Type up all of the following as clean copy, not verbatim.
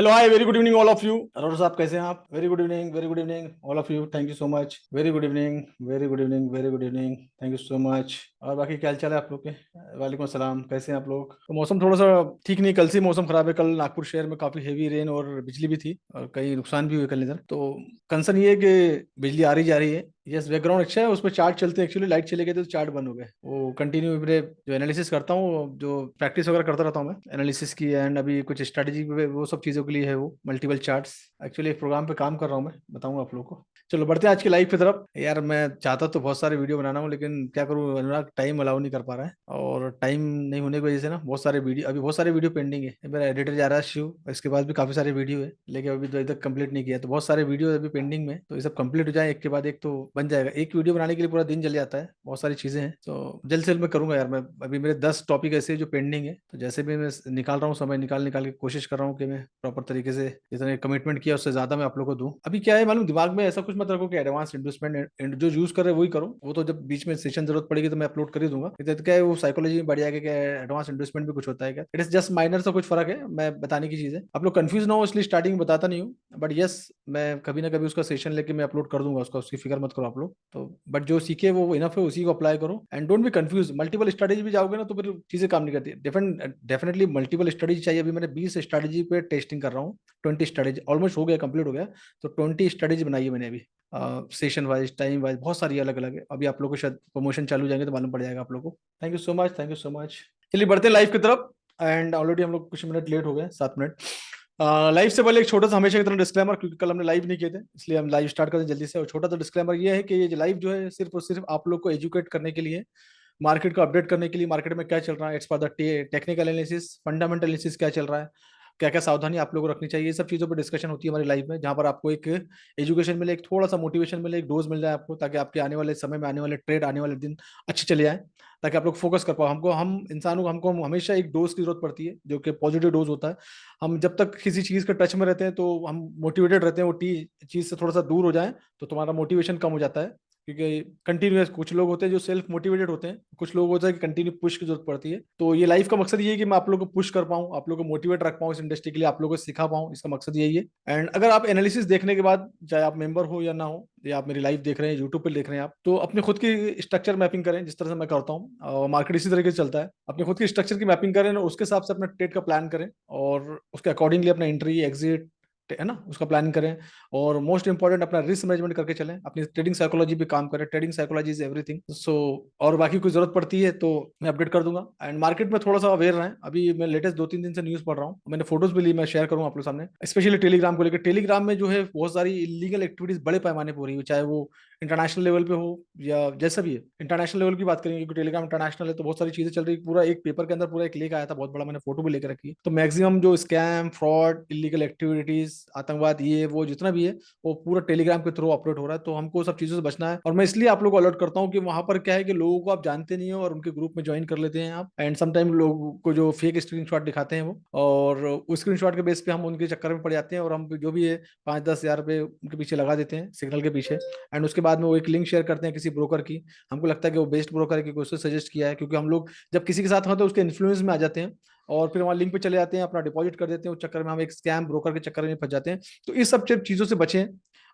Hello hi, very good evening all of you. Arora साहब कैसे हैं आप? Very good evening all of you, thank you so much. Very good evening, very good evening, very good evening, thank you so much. और बाकी क्या हाल चाल है आप लोग के? वालेकुम अस्सलाम, कैसे हैं आप लोग? तो मौसम थोड़ा सा ठीक नहीं, कल से मौसम खराब है। कल नागपुर शहर में काफी हेवी रेन और बिजली भी थी और कई नुकसान भी हुए कल इधर। तो कंसर्न ये है कि बिजली आ रही जा रही है। यस, बैकग्राउंड अच्छा है, उसमें चार्ट चलते हैं। एक्चुअली लाइट चले गए थे तो चार्ट बंद हो गए। वो कंटिन्यू मेरे जो एनालिसिस करता हूँ, जो प्रैक्टिस वगैरह करता रहता हूँ मैं एनालिसिस की, एंड अभी कुछ स्ट्रेटजी वो सब चीज़ों के लिए है वो मल्टीपल चार्ट्स। एक्चुअली एक प्रोग्राम पे काम कर रहा हूँ मैं, बताऊंगा आप लोगों को। चलो बढ़ते हैं आज की लाइव की तरफ। यार मैं चाहता तो बहुत सारे वीडियो बनाना हूँ, लेकिन क्या करूँ अनुराग, टाइम अलाउ नहीं कर पा रहा है। और टाइम नहीं होने की वजह से ना बहुत सारे वीडियो, अभी बहुत सारे वीडियो पेंडिंग है। मेरा एडिटर जा रहा है शिव, इसके पास भी काफी सारे वीडियो है, लेकिन अभी तो तक कंप्लीट नहीं किया। तो बहुत सारे वीडियो अभी पेंडिंग में, तो ये सब कंप्लीट हो जाए एक के बाद एक तो बन जाएगा। एक वीडियो बनाने के लिए पूरा दिन जल जाता है, बहुत सारी चीजें हैं। तो जल्द से जल्द मैं करूंगा यार। मैं अभी मेरे 10 टॉपिक ऐसे हैं जो पेंडिंग है, तो जैसे भी मैं निकाल रहा हूँ समय, निकाल निकाल के कोशिश कर रहा हूँ कि मैं प्रॉपर तरीके से जितने कमिटमेंट किया उससे ज्यादा मैं आप लोग को दूं। अभी क्या है मालूम, दिमाग में ऐसा कुछ मत रखो कि एडवांस इन्वेस्टमेंट जो यूज कर रहे हैं वही करो। वो तो जब बीच में सेशन जरूरत पड़ेगी तो मैं अपलोड कर ही दूंगा। तो क्या है, वो साइकोलॉजी में बढ़ जाएगा कि एडवांस इन्वेस्टमेंट भी कुछ होता है क्या। इट इज जस्ट माइनर सा कुछ फर्क है, मैं बताने की चीज है। आप लोग कंफ्यूज ना हो इसलिए स्टार्टिंग में बताता नहीं हूँ। बट यस, मैं कभी ना कभी उसका सेशन लेके मैं अपलोड कर दूंगा उसका, उसकी फिक्र मत करो आप लोग। तो बट जो सीखे वो इनफ है, उसी को अप्लाई करो and don't be confuse. Multiple strategy भी जाओगे ना तो फिर चीजें काम नहीं करती। डेफिनेटली मल्टीपल स्ट्रेटेजी चाहिए। अभी मैंने 20 स्ट्रेटेजी पे टेस्टिंग कर रहा हूँ। 20 स्ट्रेटेजी ऑलमोस्ट हो गया, कंप्लीट हो गया। तो 20 स्ट्रेटेजी बनाई है मैंने अभी, सेशन वाइज, टाइम वाइज, बहुत सारी अलग अलग है। अभी आप लोग को शायद प्रमोशन चालू हो जाएंगे तो मालूम पड़ जाएगा आप लोग को। Thank you so much, thank you so much. चलिए बढ़ते हैं लाइव की तरफ। एंड ऑलरेडी हम लोग कुछ मिनट लेट हो गए, 7 मिनट। लाइव से पहले एक छोटा सा हमेशा की तरह डिस्क्लेमर, क्योंकि कल हमने लाइव नहीं किए थे इसलिए हम लाइव स्टार्ट करते हैं जल्दी से। और छोटा सा डिस्क्लेमर ये है कि ये लाइव जो है सिर्फ और सिर्फ आप लोग को एजुकेट करने के लिए, मार्केट को अपडेट करने के लिए, मार्केट में क्या चल रहा है, it's for the technical analysis, fundamental analysis क्या चल रहा है, क्या क्या सावधानी आप लोगों को रखनी चाहिए, ये सब चीज़ों पर डिस्कशन होती है हमारी लाइफ में, जहाँ पर आपको एक एजुकेशन मिले, एक थोड़ा सा मोटिवेशन मिले, एक डोज मिल जाए आपको, ताकि आपके आने वाले समय में, आने वाले ट्रेड, आने वाले दिन अच्छे चले जाए, ताकि आप लोग फोकस कर पाओ। हमको, हम इंसानों को, हमको हमेशा एक डोज की जरूरत पड़ती है जो कि पॉजिटिव डोज होता है। हम जब तक किसी चीज़ के टच में रहते हैं तो हम मोटिवेटेड रहते हैं। वो चीज़ से थोड़ा सा दूर हो जाए तो तुम्हारा मोटिवेशन कम हो जाता है, क्योंकि कंटिन्यूस, कुछ लोग होते हैं जो सेल्फ मोटिवेटेड होते हैं, कुछ लोग होते हैं कि कंटिन्यू पुश की जरूरत पड़ती है। तो ये लाइफ का मकसद ये है कि मैं आप लोगों को पुश कर पाऊँ, आप लोगों को मोटिवेट रख पाऊँ इस इंडस्ट्री के लिए, आप लोगों को सिखा पाऊँ, इसका मकसद यही है। एंड अगर आप एनालिसिस देखने के बाद, चाहे आप मेंबर हो या ना हो, या आप मेरी लाइव देख रहे हैं, यूट्यूब पर देख रहे हैं आप, तो अपने खुद की स्ट्रक्चर मैपिंग करें जिस तरह से मैं करता हूँ, और मार्केट इसी तरीके से चलता है। अपने खुद की स्ट्रक्चर की मैपिंग करें और उसके हिसाब से अपना ट्रेड का प्लान करें, और उसके अकॉर्डिंगली अपना एंट्री एग्जिट है ना, उसका प्लानिंग करें। और मोस्ट इंपॉर्टेंट अपना रिस्क मैनेजमेंट करके चलें, अपनी ट्रेडिंग साइकोलॉजी पे काम करें। Trading psychology is everything. So और बाकी कोई जरूरत पड़ती है तो मैं अपडेट कर दूंगा। एंड मार्केट में थोड़ा सा अवेयर रहें। अभी मैं लेटेस्ट 2-3 दिन से न्यूज पढ़ रहा हूँ, मैंने फोटोज भी ली, मैं शेयर करूँ आप लोग सामने, स्पेशली टेलीग्राम को लेकर। टेलीग्राम में जो है बहुत सारी इलीगल एक्टिविटीज बड़े पैमाने पर हो रही है, चाहे वो इंटरनेशनल लेवल पे हो या जैसा भी है। इंटरनेशनल लेवल की बात करेंगे क्योंकि टेलीग्राम इंटरनेशनल है, तो बहुत सारी चीजें चल रही है। पूरा एक पेपर के अंदर पूरा एक लेख आया था बहुत बड़ा, मैंने फोटो भी लेकर रखी है। तो मैक्सिमम जो स्कैम, फ्रॉड, इलीगल एक्टिविटीज, आतंकवाद, ये वो जितना भी है वो पूरा टेलीग्राम के थ्रू ऑपरेट हो रहा है। तो हमको सब चीजों से बचना है। और मैं इसलिए आप लोग को अलर्ट करता हूँ कि वहां पर क्या है कि लोगों को आप जानते नहीं हो और उनके ग्रुप में ज्वाइन कर लेते हैं आप, एंड समटाइम लोगों को जो फेक स्क्रीनशॉट दिखाते हैं वो, और उस स्क्रीनशॉट के बेस पे हम उनके चक्कर में पड़ जाते हैं, और हम जो भी है 5-10 हज़ार रुपये उनके पीछे लगा देते हैं, सिग्नल के पीछे। एंड उसके बाद में वो एक लिंक शेयर करते हैं किसी ब्रोकर की। हमको लगता है कि वो बेस्ट ब्रोकर है क्योंकि उसने सजेस्ट किया है, क्योंकि हम लोग जब किसी के साथ होते हैं उसके इन्फ्लुएंस में आ जाते हैं, और फिर वहाँ लिंक पे चले जाते हैं, अपना डिपॉजिट कर देते हैं। उस चक्कर में हम एक स्कैम ब्रोकर के चक्कर में फंस जाते हैं। तो इस सब चीज़ों से बचें।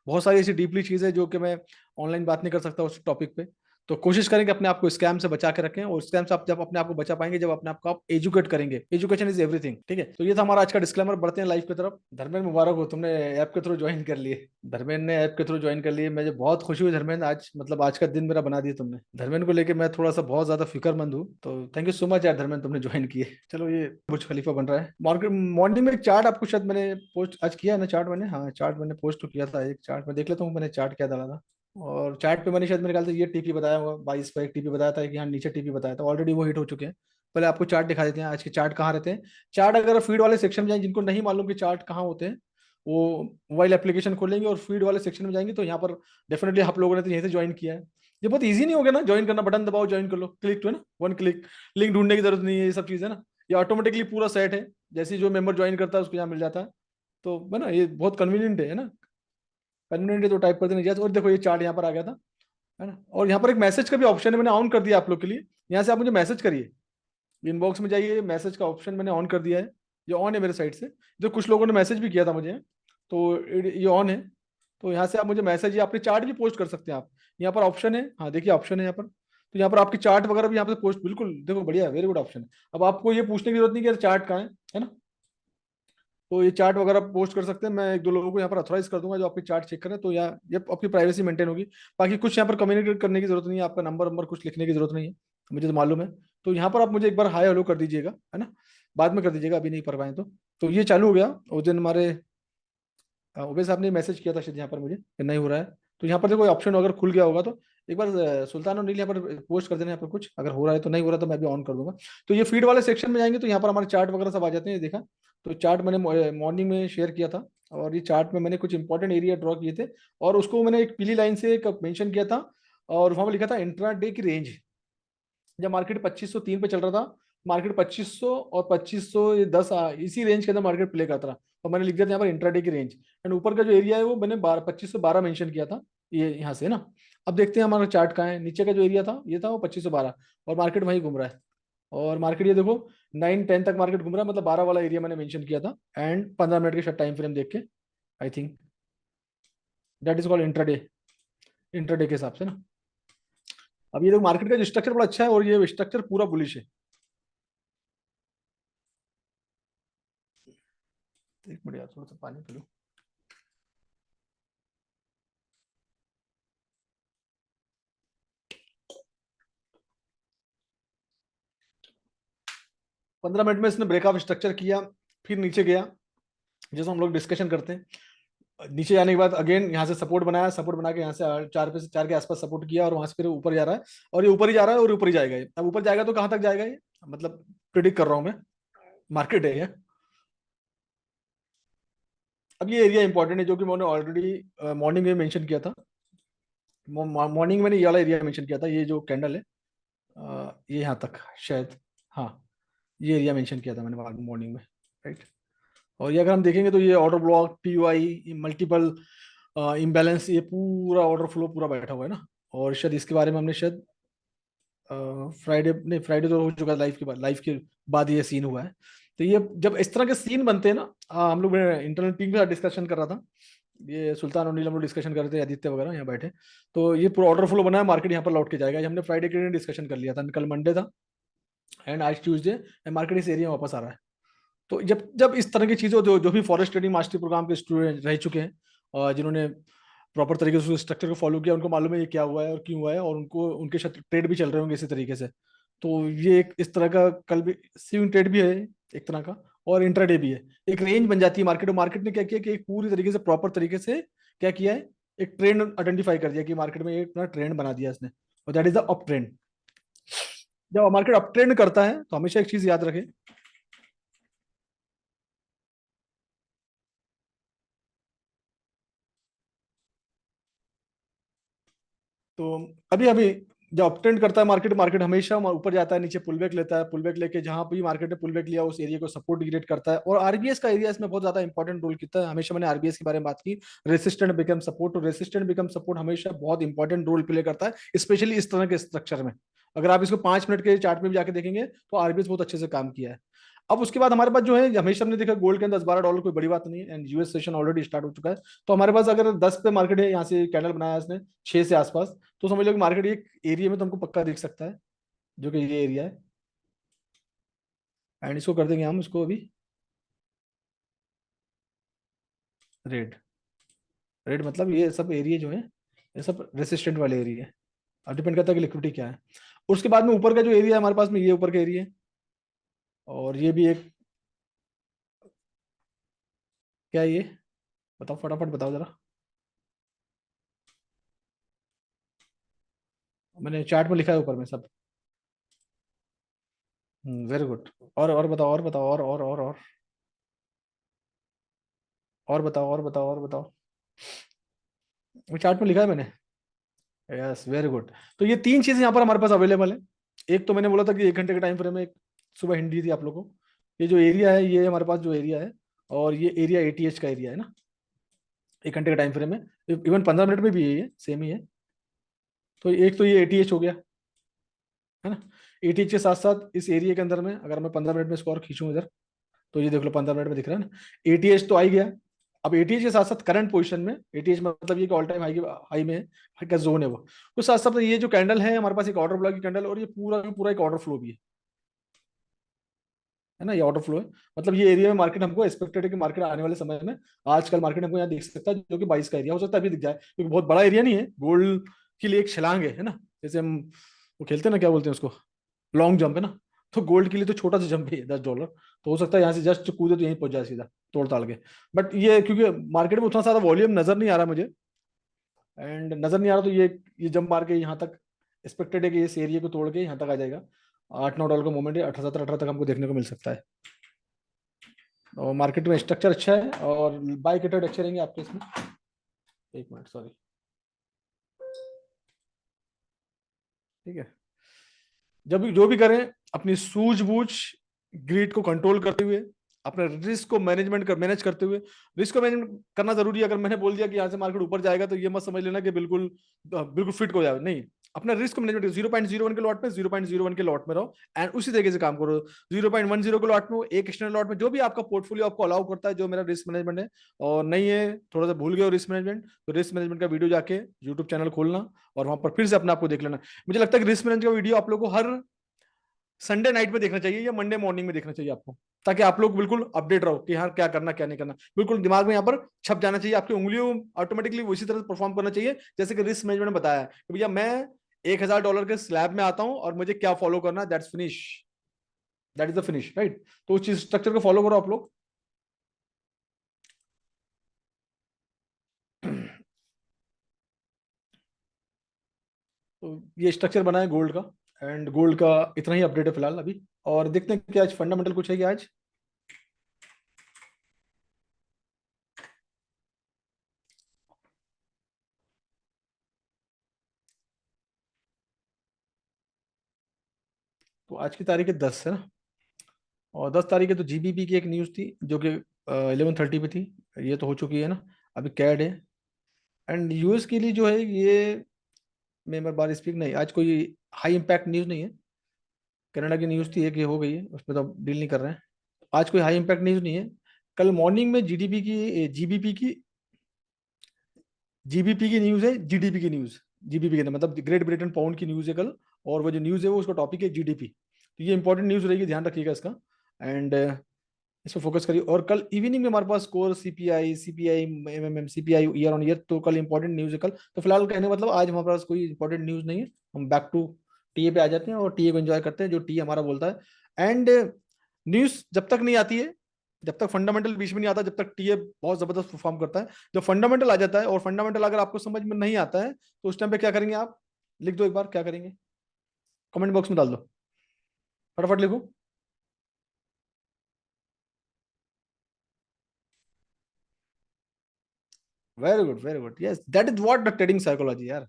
बहुत सारी ऐसी डीपली चीज़ है जो कि मैं ऑनलाइन बात नहीं कर सकता उस टॉपिक पे। तो कोशिश करेंगे अपने आप को स्कैम से बचा के रखें, और स्कैम से आप जब अपने आप को बचा पाएंगे जब अपने आप को आप एजुकेट करेंगे। एजुकेशन इज एवरीथिंग, ठीक है। तो ये था हमारा आज का डिस्क्लेमर। बढ़ते हैं लाइव की तरफ। धर्मेंद्र, मुबारक हो, तुमने ऐप के थ्रू ज्वाइन कर लिए। धर्मेंद्र ने ऐप के थ्रू ज्वाइन कर लिए, मुझे बहुत खुशी हुई धर्मेंद्र। आज मतलब आज का दिन मेरा बना दिया तुमने। धर्मेंद्र को लेकर मैं थोड़ा सा बहुत ज्यादा फिक्रमंद हूँ, तो थैंक यू सो मच यार धर्मेंद्र, तुमने ज्वाइन किए। चलो, ये बुर्ज खलीफा बन रहा है। मार्केट मॉर्निंग में एक चार्ट आपको शायद मैंने पोस्ट आज किया है ना, चार्ट मैंने, हाँ चार्ट मैंने पोस्ट तो किया था। एक चार्ट में देख लेता हूँ मैंने चार्ट क्या डाला था। और चार्ट पे मैंने शायद मेरे ख्याल से ये टीपी बताया होगा, 22 पर एक टीपी बताया था कि यहाँ नीचे टीपी बताया था, ऑलरेडी वो हिट हो चुके हैं। पहले आपको चार्ट दिखा देते हैं आज के चार्ट कहाँ रहते हैं। चार्ट अगर फीड वाले सेक्शन में जाएंगे, जिनको नहीं मालूम कि चार्ट कहाँ होते हैं, वो मोबाइल एप्लीकेशन खोलेंगे और फीड वाले सेक्शन में जाएंगे, तो यहाँ पर डेफिनेटली आप लोगों ने तो यहीं से ज्वाइन किया है। ये बहुत ईजी नहीं हो गया ना ज्वाइन करना, बटन दबाओ ज्वाइन कर लो, क्लिक टू, है ना, 1 क्लिक। लिंक ढूंढने की जरूरत नहीं है, ये सब चीज़ है ना, ये ऑटोमेटिकली पूरा सेट है। जैसे ही जो मेंबर ज्वाइन करता है उसको यहाँ मिल जाता है। तो है ना, ये बहुत कन्वीनियंट है ना। कन्वीनियंट है तो टाइप करते नहीं जाते। और देखो ये चार्ट यहाँ पर आ गया था, है ना। और यहाँ पर एक मैसेज का भी ऑप्शन है, मैंने ऑन कर दिया आप लोग के लिए। यहाँ से आप मुझे मैसेज करिए, इनबॉक्स में जाइए, मैसेज का ऑप्शन मैंने ऑन कर दिया है। ये ऑन है मेरे साइड से। जो कुछ लोगों ने मैसेज भी किया था मुझे, तो ये ऑन है। तो यहाँ से आप मुझे मैसेज या अपने चार्ट भी पोस्ट कर सकते हैं आप। यहाँ पर ऑप्शन है, हाँ देखिए ऑप्शन है यहाँ पर। तो यहाँ पर आपकी चार्ट वगैरह भी यहाँ पे पोस्ट, बिल्कुल देखो बढ़िया है, वेरी गुड ऑप्शन है। अब आपको ये पूछने की जरूरत नहीं कि यार चार्ट कहाँ है ना। तो ये चार्ट वगैरह पोस्ट कर सकते हैं, मैं एक दो लोगों को यहाँ पर अथोराइज कर दूंगा जो आपकी चार्ट चेक करें, तो यहाँ ये आपकी प्राइवेसी मेंटेन होगी। बाकी कुछ यहाँ पर कम्युनिकेट करने की जरूरत नहीं है, आपका नंबर नंबर कुछ लिखने की जरूरत नहीं है, मुझे तो मालूम है। तो यहाँ पर आप मुझे एक बार हाय हेलो कर दीजिएगा, है ना, बाद में कर दीजिएगा, अभी नहीं कर पाए तो ये चालू हो गया। उस दिन हमारे उबे साहब ने मैसेज किया था शायद यहाँ पर मुझे कि नहीं हो रहा है। तो यहाँ पर देखो ऑप्शन अगर खुल गया होगा तो एक बार सुल्तान और नील यहाँ पर पोस्ट कर देना यहाँ पर कुछ, अगर हो रहा है तो, नहीं हो रहा तो मैं भी ऑन कर दूंगा। तो ये फीड वाले सेक्शन में जाएंगे तो यहाँ पर हमारे चार्ट वगैरह सब आ जाते हैं, देखा। तो चार्ट मैंने मॉर्निंग में शेयर किया था, और ये चार्ट में मैंने कुछ इंपॉर्टेंट एरिया ड्रॉ किए थे, और उसको मैंने एक पीली लाइन से मेंशन किया था, और वहां पर लिखा था इंट्रा डे की रेंज। जब मार्केट 2503 पे चल रहा था, मार्केट 2500 और 2510 इसी रेंज के अंदर मार्केट प्ले करता रहा, तो मैंने लिख दिया था यहाँ पर इंट्राडे की रेंज। एंड ऊपर का जो एरिया है वो मैंने 2512 मेंशन किया था, ये यहाँ से ना। अब देखते हैं हमारा चार्ट कहाँ है। नीचे का जो एरिया था ये था वो 2512, और मार्केट वहीं घूम रहा है। और मार्केट ये देखो 9-10 तक मार्केट घूम रहा है, मतलब 12 वाला एरिया मैंने मेंशन किया था। एंड 15 मिनट के टाइम फ्रेम देख के, I think that is called intraday, intraday के हिसाब से ना। अब ये देखो मार्केट का जो स्ट्रक्चर बड़ा अच्छा है, और ये स्ट्रक्चर पूरा बुलिश है। एक मिनट यार, थोड़ा सा पानी पी लो। 15 मिनट में इसने ब्रेकआप स्ट्रक्चर किया, फिर नीचे गया, जैसे हम लोग डिस्कशन करते हैं। नीचे जाने के बाद अगेन यहाँ से सपोर्ट बनाया, सपोर्ट बना के यहाँ से 4 के आसपास सपोर्ट किया, और वहां से फिर ऊपर जा रहा है, और ये ऊपर ही जा रहा है, और ऊपर ही जाएगा ये। अब ऊपर जाएगा तो कहाँ तक जाएगा ये, मतलब प्रिडिक्ट कर रहा हूँ मैं, मार्केट है ये। अब ये एरिया इंपॉर्टेंट है जो कि मैंने ऑलरेडी मॉर्निंग में मेंशन किया था। मॉर्निंग में मैंने ये वाला एरिया मेंशन किया था, ये जो कैंडल है, ये यहाँ तक शायद, हाँ ये एरिया मेंशन किया था मैंने मॉर्निंग में, राइट। और ये अगर हम देखेंगे तो ये ऑर्डर ब्लॉक, पीयूआई, मल्टीपल इम्बैलेंस, ये पूरा ऑर्डर फ्लो पूरा बैठा हुआ है ना। और शायद इसके बारे में हमने शायद फ्राइडे, नहीं फ्राइडे तो हो चुका है, लाइफ के बाद ये सीन हुआ है। तो ये जब इस तरह के सीन बनते हैं ना, हम लोग इंटरनल टीम के साथ डिस्कशन कर रहा था, ये सुल्तान और नील हम लोग डिस्कशन कर रहे थे, आदित्य वगैरह यहाँ बैठे। तो ये पूरा ऑर्डर फ्लो बना है, मार्केट यहाँ पर लौट के जाएगा, ये हमने फ्राइडे के दिन डिस्कशन कर लिया था, कल मंडे था एंड आज ट्यूसडे, मार्केट इस एरिया में वापस आ रहा है। तो जब जब इस तरह की चीज़ों, जो जो भी फॉरेस्ट ट्रेडिंग मास्टरी प्रोग्राम के स्टूडेंट रह चुके हैं, और जिन्होंने प्रॉपर तरीके से स्ट्रक्चर को फॉलो किया, उनको मालूम है ये क्या हुआ है और क्यों हुआ है, और उनको उनके ट्रेड भी चल रहे होंगे इसी तरीके से। तो ये एक इस तरह का कल भी स्विंग ट्रेड भी है एक तरह का, और इंट्राडे भी है। एक रेंज बन जाती है मार्केट, और मार्केट ने क्या किया कि एक पूरी तरीके से प्रॉपर तरीके से क्या किया है, एक ट्रेंड आइडेंटिफाई कर दिया कि मार्केट में एक ट्रेंड बना दिया इसने, और that is the up trend. जब मार्केट अप ट्रेंड करता है तो हमेशा एक चीज याद रखें, तो अभी अभी जब अपट्रेंड करता है मार्केट, मार्केट हमेशा ऊपर जाता है, नीचे पुलबैक लेता है, पुलबैक लेके जहां भी मार्केट ने पुलबैक लिया उस एरिया को सपोर्ट क्रिएट करता है। और आरबीएस का एरिया इसमें बहुत ज्यादा इंपॉर्टेंट रोल करता है, हमेशा मैंने आरबीएस के बारे में बात की। रेसिस्टेंट बिकम सपोर्ट, तो रेसिस्टेंट बिकम सपोर्ट हमेशा बहुत इंपॉर्टेंट रोल प्ले करता है, स्पेशली इस तरह के स्ट्रक्चर में। अगर आप इसको 5 मिनट के चार्ट में भी जाके देखेंगे तो आरबीएस बहुत अच्छे से काम किया है। अब उसके बाद हमारे पास जो है, हमेशा हमने देखा गोल्ड के अंदर $10-12 कोई बड़ी बात नहीं है, and US session already start हो चुका है। तो हमारे पास अगर 10 पे मार्केट है, यहाँ से कैंडल बनाया इसने 6 से आसपास, तो समझ लो कि मार्केट एक एरिया में तुमको पक्का दिख सकता है, जो कि ये एरिया है। एंड इसको कर देंगे हम, इसको अभी रेड। रेड मतलब ये सब एरिया जो है, ये सब रेसिस्टेंट वाले एरिया है। अब डिपेंड करता है कि लिक्विडिटी क्या है। उसके बाद में ऊपर का जो एरिया है हमारे पास में, ये ऊपर का एरिया है, और ये भी एक, क्या है ये, बताओ फटाफट बताओ जरा। मैंने चार्ट में लिखा है ऊपर में सब। Very good. और बताओ, और बताओ, और बताओ, और बताओ, और बताओ। वो चार्ट में लिखा है मैंने। Yes very good. तो ये 3 चीजें यहाँ पर हमारे पास अवेलेबल है। एक तो मैंने बोला था कि 1 घंटे के टाइम फ्रेम में, एक सुबह हिंट दी थी आप लोगों को। ये जो एरिया है, ये हमारे पास जो एरिया है, और ये एरिया एटीएच का एरिया है ना, 1 घंटे का टाइम फ्रेम में, इवन 15 मिनट में भी है, ये सेम ही है। तो एक तो ये एटीएच हो गया, है ना। एटीएच के साथ साथ इस एरिया के अंदर में अगर मैं 15 मिनट में स्कोर खींचूं इधर, तो ये देख लो 15 मिनट में दिख रहा है ना, एटीएच तो आ ही गया। अब एटीएच के साथ साथ करंट पोजीशन में, एटीएच मतलब ये ऑल टाइम हाई हाई में है, हाई का जोन है वो, तो साथ साथ ये जो कैंडल है हमारे पास एक ऑर्डर ब्लॉक की कैंडल, और ये पूरा पूरा एक ऑर्डर फ्लो भी है ना, ये ऑर्डर फ्लो है। मतलब ये एरिया में मार्केट हमको एक्सपेक्टेड है कि मार्केट आने वाले समय में, आजकल मार्केट हमको यहाँ दिख सकता है, जो कि 22 का एरिया हो सकता है अभी दिख जाए, क्योंकि बहुत बड़ा एरिया नहीं है, गोल्ड के लिए एक छलांग है ना, जैसे हम वो खेलते हैं ना, क्या बोलते हैं उसको, लॉन्ग जंप है ना, तो गोल्ड के लिए तो छोटा सा जंप ही है $10, तो हो सकता है यहाँ से जस्ट कूदे तो यहीं पहुंच जाए सीधा तोड़ ताड़ के। बट ये क्योंकि मार्केट में उतना सारा वॉल्यूम नजर नहीं आ रहा मुझे, एंड नजर नहीं आ रहा, तो ये जंप मार के यहाँ तक एक्सपेक्टेड है कि इस एरिया को तोड़ के यहाँ तक आ जाएगा। $8-9 का मूवमेंट है, 18-17 तक हमको देखने को मिल सकता है। और मार्केट में स्ट्रक्चर अच्छा है, और बाय कटेड अच्छे रहेंगे आपके इसमें। एक मिनट, सॉरी, ठीक है। जब भी जो भी करें, अपनी सूझबूझ, ग्रीड को कंट्रोल करते हुए, अपने रिस्क को मैनेज करते हुए, रिस्क को मैनेज करना जरूरी है। अगर मैंने बोल दिया कि यहाँ से मार्केट ऊपर जाएगा, तो ये मत समझ लेना कि बिल्कुल बिल्कुल फिट हो जाए, नहीं। अपना रिस्क मैनेजमेंट 0.01 के लॉट में 0.01 के लॉट में रहो, एंड उसी तरीके से काम करो। 0.10 के लॉट में, एक एक्सटर्नल लॉट में, जो भी आपका पोर्टफोलियो आपको अलाउ करता है, जो मेरा रिस्क मैनेजमेंट है। और नहीं है, थोड़ा सा भूल गए हो रिस्क मैनेजमेंट, तो रिस्क मैनेजमेंट का वीडियो जाके यूट्यूब चैनल खोलना, और वहां पर फिर से अपने आपको देख लेना। मुझे लगता है कि रिस्क मैनेजमेंट का वीडियो आप लोगों को हर संडे नाइट में देखना चाहिए, या मंडे मॉर्निंग में देखना चाहिए आपको, ताकि आप लोग बिल्कुल अपडेट रहो कि हाँ क्या करना क्या नहीं करना, बिल्कुल दिमाग में यहाँ पर छप जाना चाहिए, आपकी उंगलियों ऑटोमेटिकली उसी तरह परफॉर्म करना चाहिए, जैसे कि रिस्क मैनेजमेंट ने बताया कि भैया मैं $1000 के स्लैब में आता हूं, और मुझे क्या फॉलो करना, that's finish, that is the finish, right. तो उस चीज स्ट्रक्चर को फॉलो करो आप लोग। तो ये स्ट्रक्चर बना है गोल्ड का, एंड गोल्ड का इतना ही अपडेट है फिलहाल अभी। और देखते हैं कि आज फंडामेंटल कुछ है कि आज। तो आज की तारीख है 10 है ना, और 10 तारीख है, तो जीबीपी की एक न्यूज थी जो कि 11:30 पे थी, ये तो हो चुकी है ना, अभी कैड है। एंड यूएस के लिए जो है ये, मैं बार स्पीक नहीं, आज कोई हाई इम्पैक्ट न्यूज नहीं है। कनाडा की न्यूज थी एक, ये हो गई है, उस पर तो डील नहीं कर रहे हैं। आज कोई हाई इम्पैक्ट न्यूज नहीं है। कल मॉर्निंग में जीडीपी की, जीबीपी की न्यूज है, जीडीपी की न्यूज, जीबीपी के मतलब ग्रेट ब्रिटेन पाउंड की न्यूज है कल, और वो जो न्यूज है वो उसका टॉपिक है जीडीपी, तो ये इंपॉर्टेंट न्यूज रहेगी, ध्यान रखिएगा इसका। एंड इस पर फोकस करिए। और कल इवनिंग में हमारे पास core CPI MMM CPI year on year, तो कल इंपॉर्टेंट न्यूज है कल। तो फिलहाल कहने का मतलब आज हमारे पास कोई इंपॉर्टेंट न्यूज नहीं है, हम बैक टू टीए पे आ जाते हैं, और टीए को एंजॉय करते हैं जो टीए हमारा बोलता है। एंड न्यूज जब तक नहीं आती है, जब तक फंडामेंटल बीच में नहीं आता, जब तक टीए बहुत जबरदस्त परफॉर्म करता है। जब फंडामेंटल आ जाता है, और फंडामेंटल अगर आपको समझ में नहीं आता है, तो उस टाइम पे क्या करेंगे आप, लिख दो एक बार क्या करेंगे, कमेंट बॉक्स में डाल दो, फटाफट लिखो। Very good, very good, yes, that is what the trading psychology यार,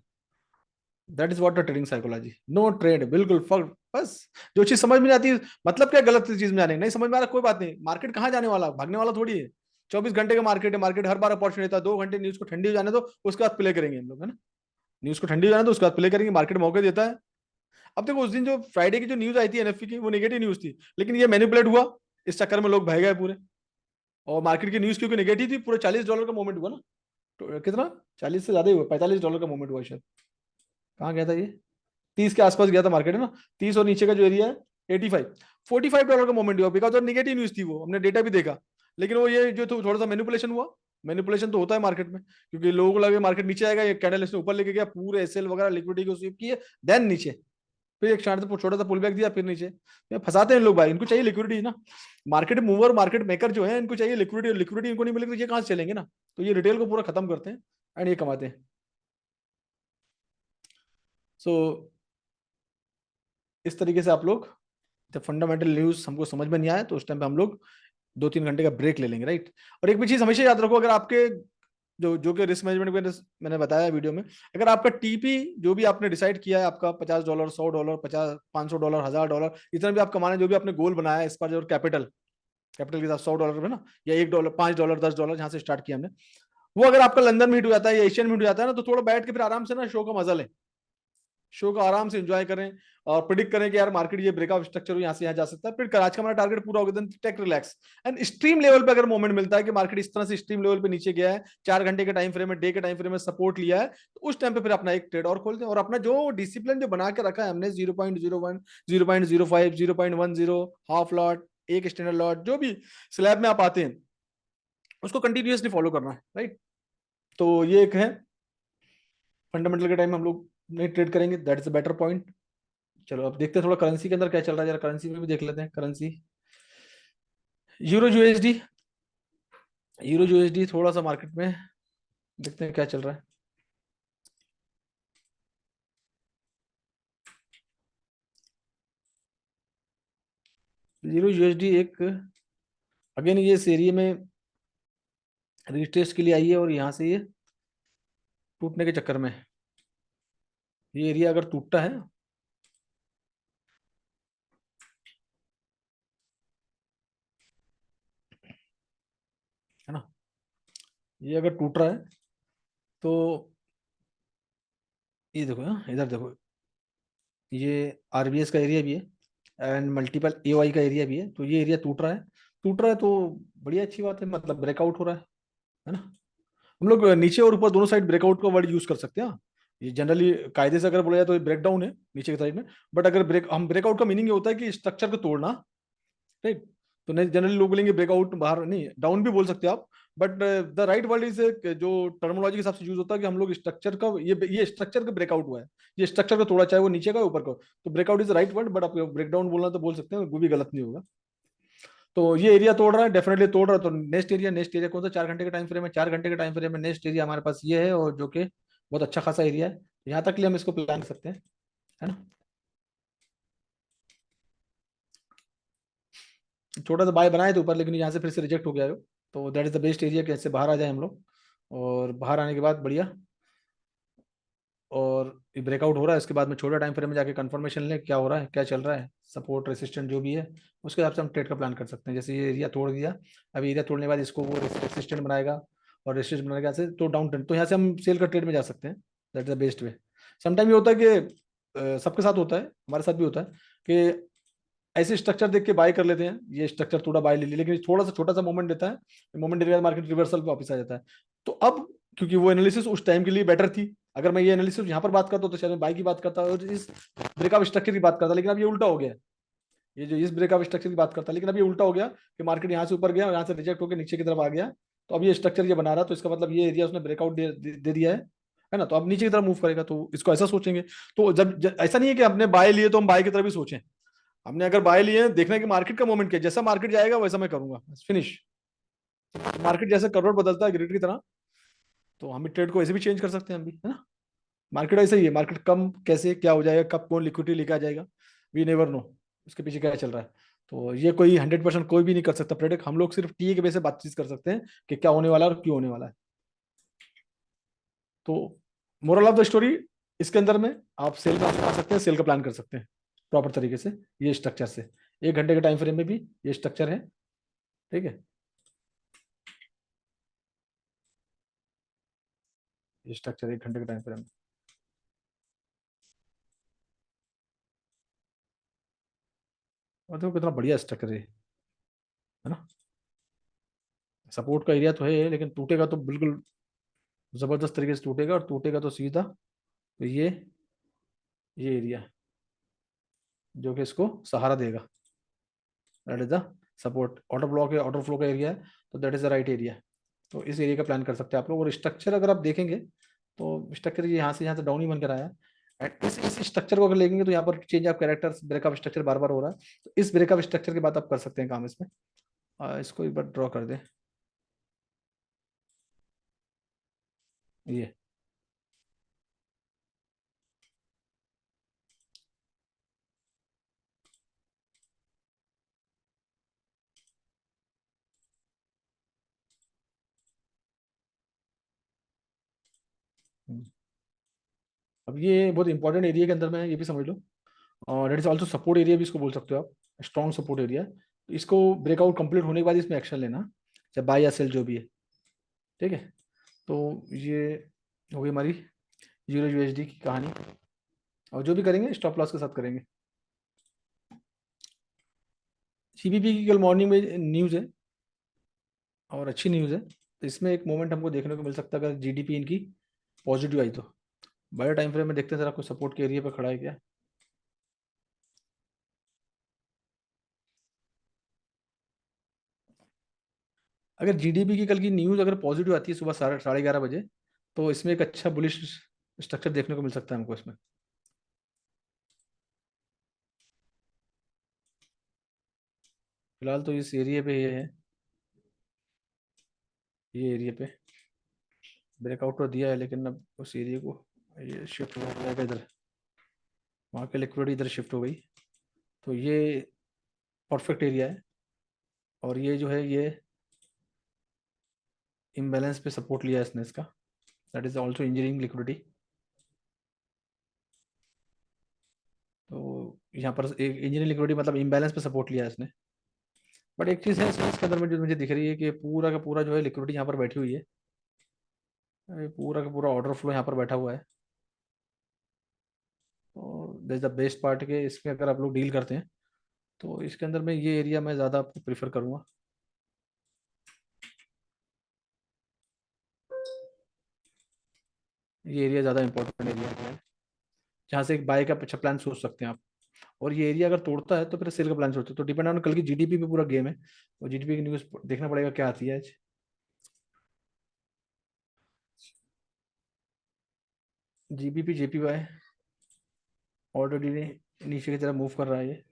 that is what the trading psychology, no trade, बिल्कुल फक, बस। जो चीज समझ में नहीं आती, मतलब क्या गलत चीज में जाने, नहीं समझ में आ रहा कोई बात नहीं, मार्केट कहाँ जाने वाला, भागने वाला थोड़ी है। 24 घंटे का मार्केट है, मार्केट हर बार अपॉर्चुनिटी देता है, 2 घंटे न्यूज को ठंडी हो जाने दो, उसके बाद प्ले करेंगे हम लोग, है ना। न्यूज को ठंडी हो जाने दो, उसके बाद प्ले करेंगे, मार्केट मौके देता है। अब देखो उस दिन जो फ्राइडे की जो न्यूज आई थी एनएफपी की, वो नेगेटिव न्यूज थी, लेकिन ये मैनिपुलेट हुआ, इस चक्कर में लोग बह गए पूरे। और मार्केट की न्यूज क्योंकि नेगेटिव थी, पूरे $40 का मूवमेंट हुआ ना, तो कितना, 40 से ज्यादा ही हुआ, $45 का मूवमेंट हुआ शायद। कहाँ गया था ये, 30 के आसपास गया था मार्केट है ना, 30 और नीचे का जो एरिया है 85, $45 का मोमेंट हुआ, बिकॉज और निगेटिव न्यूज थी, वो हमने डेटा भी देखा। लेकिन वो ये जो थोड़ा सा मैनिपुलेशन हुआ, मैनिपुलेशन तो होता है मार्केट में, क्योंकि लोगों को लगे मार्केट नीचे आएगा, ये कैंडल इसने ऊपर लेके गया, पूरे एसएल वगैरह लिक्विडिटी को स्वीप किए, देन नीचे, फिर एक शांत छोटा सा पुल बैक दिया, फिर नीचे। ये फंसाते हैं लोग भाई, इनको चाहिए लिक्विडिटी ना, मार्केट मूवर मार्केट मेकर जो है, इनको चाहिए लिक्विडिटी, लिक्विडिटी इनको नहीं मिलेगी तो ये कहाँ से चलेंगे ना, तो ये रिटेल को पूरा खत्म करते हैं, एंड ये कमाते हैं। सो इस तरीके से आप लोग, जब फंडामेंटल न्यूज हमको समझ में नहीं आए, तो उस टाइम पे हम लोग 2-3 घंटे का ब्रेक ले लेंगे, राइट। और एक भी चीज हमेशा याद रखो, अगर आपके जो जो कि रिस्क मैनेजमेंट में मैंने बताया वीडियो में, अगर आपका टीपी जो भी आपने डिसाइड किया है, आपका $50, $100, 50, $500, $1000, इतना भी आप कमाना है, जो भी आपने गोल बनाया है इस पर, जो कैपिटल, कैपिटल के साथ $100 है ना, या $1, $5, $10 जहां से स्टार्ट किया हमने, वो अगर आपका लंदन में हिट हो जाता है या एशियन में हिट हो जाता है ना, तो थोड़ा बैठ के फिर आराम से ना शो का मजा लें, शो को आराम से एंजॉय करें और प्रिडिक्ट करें कि यार मार्केट ये ब्रेकआउट स्ट्रक्चर यहाँ से यहाँ जा सकता है। फिर आज का हमारा टारगेट पूरा हो गया, take relax and stream level पे अगर मोमेंट मिलता है कि मार्केट इस तरह से स्ट्रीम लेवल पे नीचे गया है, 4 घंटे के टाइम फ्रेम में, डे के टाइम फ्रेम में सपोर्ट लिया है, तो उस टाइम पे फिर अपना एक ट्रेड और खोलते हैं। और अपना जो डिसिप्लिन जो बना के रखा है हमने 0.01, 0.05, 0.10, हाफ लॉट, एक स्टैंडर्ड लॉट, जो भी स्लैब में आप आते हैं उसको कंटिन्यूअसली फॉलो करना है, राइट। तो ये एक है फंडामेंटल के टाइम में हम लोग नहीं ट्रेड करेंगे, that is a better point. चलो अब देखते हैं थोड़ा करेंसी के अंदर क्या चल रहा है, जरा करेंसी में भी देख लेते हैं। Currency euro USD, euro USD थोड़ा सा मार्केट में देखते हैं क्या चल रहा है। यूरो यूएसडी एक अगेन ये इस एरिया में रिट्रेस के लिए आई है और यहाँ से ये टूटने के चक्कर में, ये एरिया अगर टूटता है ना, ये अगर टूट रहा है तो ये देखो, इधर देखो, ये आरबीएस का एरिया भी है एंड मल्टीपल एओआई का एरिया भी है, तो ये एरिया टूट रहा है, टूट रहा है तो बढ़िया अच्छी बात है, मतलब ब्रेकआउट हो रहा है ना। हम लोग नीचे और ऊपर दोनों साइड ब्रेकआउट का वर्ड यूज कर सकते हैं, हाँ। ये जनरली कायदे से अगर बोला जाए तो ये ब्रेकडाउन है नीचे की साइड में, बट अगर ब्रेकआउट का मीनिंग ये होता है कि स्ट्रक्चर को तोड़ना, राइट। तो नहीं, जनरली लोग बोलेंगे ब्रेकआउट, बाहर नहीं, डाउन भी बोल सकते हैं आप, but the right word is जो टर्मोलॉजी के हिसाब से यूज होता है कि हम लोग स्ट्रक्चर का ये स्ट्रक्चर का ब्रेकआउट हुआ है, ये स्ट्रक्चर को तोड़ा, चाहे वो नीचे का ऊपर का, तो breakout is right word, but आप ब्रेकडाउन बोलना तो बोल सकते हैं, वो भी गलत नहीं होगा। तो ये एरिया तोड़ रहा है, डेफिनेटली तोड़ रहा है, तो नेक्स्ट एरिया कौन सा, 4 घंटे का टाइम फ्रेम है, 4 घंटे के टाइम फ्रेम में नेक्स्ट एरिया हमारे पास ये है, और जो कि बहुत अच्छा खासा एरिया है, यहाँ तक के लिए हम इसको प्लान कर सकते हैं, है ना। छोटा सा बाय बनाए थे ऊपर, लेकिन यहाँ से फिर से रिजेक्ट हो गया है, तो that is the best area, कैसे बाहर आ जाए हम लोग, और बाहर आने के बाद बढ़िया, और ये ब्रेकआउट हो रहा है, इसके बाद में छोटा टाइम फ्रेम में जाके कंफर्मेशन लें क्या हो रहा है, क्या चल रहा है, सपोर्ट रेसिस्टेंट जो भी है, उसके हिसाब से हम ट्रेड का प्लान कर सकते हैं। जैसे ये एरिया तोड़ दिया, अभी एरिया तोड़ने के बाद इसको वो रेसिस्टेंट बनाएगा, और रेसिस्टेंट बनाने के बाद से तो डाउन ट्रेंड, तो यहाँ से हम सेल का ट्रेड में जा सकते हैं, that is the best way. Sometime ये होता है कि सबके साथ होता है, हमारे साथ भी होता है कि ऐसे स्ट्रक्चर देख के बाय कर लेते हैं, ये स्ट्रक्चर थोड़ा बाय ले लिया, लेकिन थोड़ा सा छोटा सा मोमेंट देता है, मोमेंट देने के बाद मार्केट रिवर्सल पे वापस आ जाता है। तो अब क्योंकि वो एनालिसिस उस टाइम के लिए बेटर थी, अगर मैं ये एनालिसिस यहाँ पर बात करता हूँ तो शायद मैं बाय की बात करता और इस ब्रेकअप स्ट्रक्चर की बात करता, लेकिन अब ये उल्टा हो गया, ये जो इस ब्रेकअप स्ट्रक्चर की बात करता, लेकिन अब ये उल्टा हो गया कि मार्केट यहाँ से ऊपर गया और यहाँ से रिजेक्ट होकर नीचे की तरफ आ गया, तो अब ये स्ट्रक्चर ये बना रहा, तो इसका मतलब ये एरिया उसने ब्रेकआउट दे दिया है ना, तो अब नीचे की तरफ मूव करेगा, तो इसको ऐसा सोचेंगे। तो ऐसा नहीं है कि हमने बाय लिए तो हम बाय की तरफ भी सोचें, हमने अगर बाय लिए देखना है कि मार्केट का मोमेंट क्या है, जैसा मार्केट जाएगा वैसा मैं करूंगा, फिनिश। मार्केट जैसे करवट बदलता है ग्रिड की तरह, तो हम ट्रेड को ऐसे भी चेंज कर सकते हैं हम भी, है ना। मार्केट ऐसा ही है, मार्केट कम कैसे क्या हो जाएगा, कब कौन लिक्विडिटी लेके आ जाएगा, वी नेवर नो, उसके पीछे क्या चल रहा है। तो ये कोई 100% कोई भी नहीं कर सकता प्रेडिक्ट, हम लोग सिर्फ टी के बेस से बातचीत कर सकते हैं कि क्या होने वाला है और क्यों होने वाला है। तो मोरल ऑफ द स्टोरी, इसके अंदर में आप सेल में आ सकते हैं, सेल का प्लान कर सकते हैं प्रॉपर तरीके से, ये स्ट्रक्चर से, 1 घंटे के टाइम फ्रेम में भी ये स्ट्रक्चर है, ठीक है, ये स्ट्रक्चर 1 घंटे के टाइम फ्रेम में, और देखो कितना बढ़िया स्ट्रक्चर है ना। सपोर्ट का एरिया तो है, लेकिन टूटेगा तो बिल्कुल जबरदस्त तरीके से टूटेगा, और टूटेगा तो सीधा, तो ये एरिया जो कि इसको सहारा देगा, that is the support, order block है, ऑर्डर फ्लो का एरिया है, तो that is the right area. तो इस एरिया का प्लान कर सकते हैं आप लोग, और स्ट्रक्चर अगर आप देखेंगे तो स्ट्रक्चर यहाँ से डाउन ही बन कर आया है, एंड इस स्ट्रक्चर को अगर लेंगे तो यहाँ पर change of characters, breakup structure बार बार हो रहा है, तो इस ब्रेकअप स्ट्रक्चर की बात आप कर सकते हैं काम इसमें। इसको एक बार ड्रॉ कर दें, ये अब ये बहुत इंपॉर्टेंट एरिया के अंदर में है, ये भी समझ लो, और that is also support area भी इसको बोल सकते हो आप, स्ट्रॉन्ग सपोर्ट एरिया। इसको ब्रेकआउट कंप्लीट होने के बाद इसमें एक्शन लेना, चाहे बाय या सेल जो भी है, ठीक है। तो ये हो गई हमारी यूरो यूएसडी की कहानी। और जो भी करेंगे स्टॉप लॉस के साथ करेंगे। सीबीपी की कल मॉर्निंग में न्यूज़ है और अच्छी न्यूज़ है, तो इसमें एक मोमेंट हमको देखने को मिल सकता है अगर जीडीपी इनकी पॉजिटिव आई तो। बड़े टाइम फ्रेम में देखते हैं जरा कोई सपोर्ट के एरिया पर खड़ा है क्या। अगर जीडीपी की कल की न्यूज़ अगर पॉजिटिव आती है सुबह 11:30 बजे, तो इसमें एक अच्छा बुलिश स्ट्रक्चर देखने को मिल सकता है हमको इसमें। फिलहाल तो इस एरिया पे ये है, ये एरिया पे ब्रेकआउट तो दिया है, लेकिन अब उस एरिया को ये शिफ्ट हो जाएगा इधर, वहाँ के लिक्विडिटी इधर शिफ्ट हो गई, तो ये परफेक्ट एरिया है। और ये जो है ये इम्बैलेंस पे सपोर्ट लिया है इसने इसका, that is also engineering liquidity. तो यहाँ पर एक इंजीनियरिंग लिक्विडिटी मतलब इम्बैलेंस पे सपोर्ट लिया है इसने। बट एक चीज़ है इसके अंदर में जो मुझे दिख रही है कि पूरा का पूरा जो है लिक्विडिटी यहाँ पर बैठी हुई है, ये पूरा का पूरा ऑर्डर फ्लो यहाँ पर बैठा हुआ है। और दैट द बेस्ट पार्ट के इसमें अगर आप लोग डील करते हैं तो इसके अंदर में ये एरिया मैं ज़्यादा आपको प्रीफर करूँगा। ये एरिया ज़्यादा इंपॉर्टेंट एरिया है, जहाँ से एक बाय का अच्छा प्लान सोच सकते हैं आप। और ये एरिया अगर तोड़ता है तो फिर सेल का प्लान सोचते हैं, तो डिपेंड ऑन कल की जीडीपी पे पूरा गेम है। और जीडीपी की न्यूज़ देखना पड़ेगा क्या आती है आज। जीबीपी जेपीवाई ऑलरेडी नीचे की तरफ मूव कर रहा है ये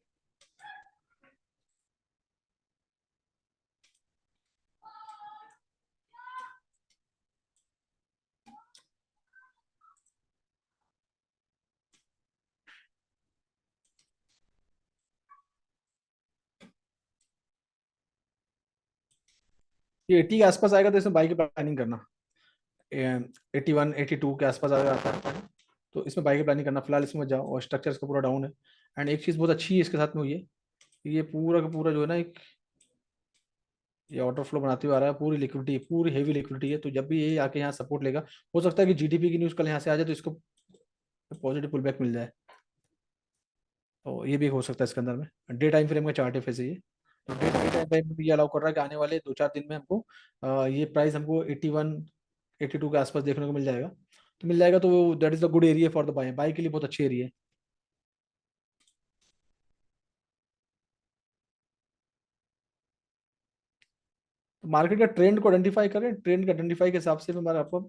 80 के आसपास आएगा तो इसमें बाई की प्लानिंग करना। 81 82 के आसपास अगर आता है तो इसमें बाई की प्लानिंग करना, फिलहाल इसमें मत जाओ। और स्ट्रक्चर इसका पूरा डाउन है। एंड एक चीज़ बहुत अच्छी है इसके साथ में हुई है, ये पूरा का पूरा जो है ना एक ये ऑर्डर फ्लो बनाते हुए आ रहा है, पूरी लिक्विडिटी पूरी हेवी लिक्विडिटी है। तो जब भी ये आके यहाँ सपोर्ट लेगा, हो सकता है कि जीडीपी की न्यूज़ कल यहाँ से आ जाए तो इसको पॉजिटिव पुल बैक मिल जाए। तो ये भी हो सकता है इसके अंदर में डे टाइम फ्रेम का चार्ट है फिर से ये। तो डे टाइम फ्रेम में भी ये अलाउ कर रहा है कि आने वाले 2-4 दिन में हमको ये प्राइस हमको 81 82 के आसपास देखने को मिल जाएगा। तो मिल जाएगा तो that is the good area for the buy, buy के लिए बहुत अच्छी एरिया है। तो मार्केट का ट्रेंड को आइडेंटिफाई करें, ट्रेंड के आइडेंटिफाई के हिसाब से हमारा आपको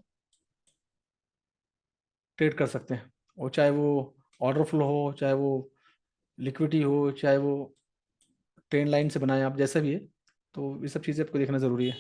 ट्रेड कर सकते हैं। और चाहे वो ऑर्डर फ्लो हो, चाहे वो लिक्विडिटी हो, चाहे वो ट्रेंड लाइन से बनाए आप, जैसा भी है। तो ये सब चीज़ें आपको देखना ज़रूरी है।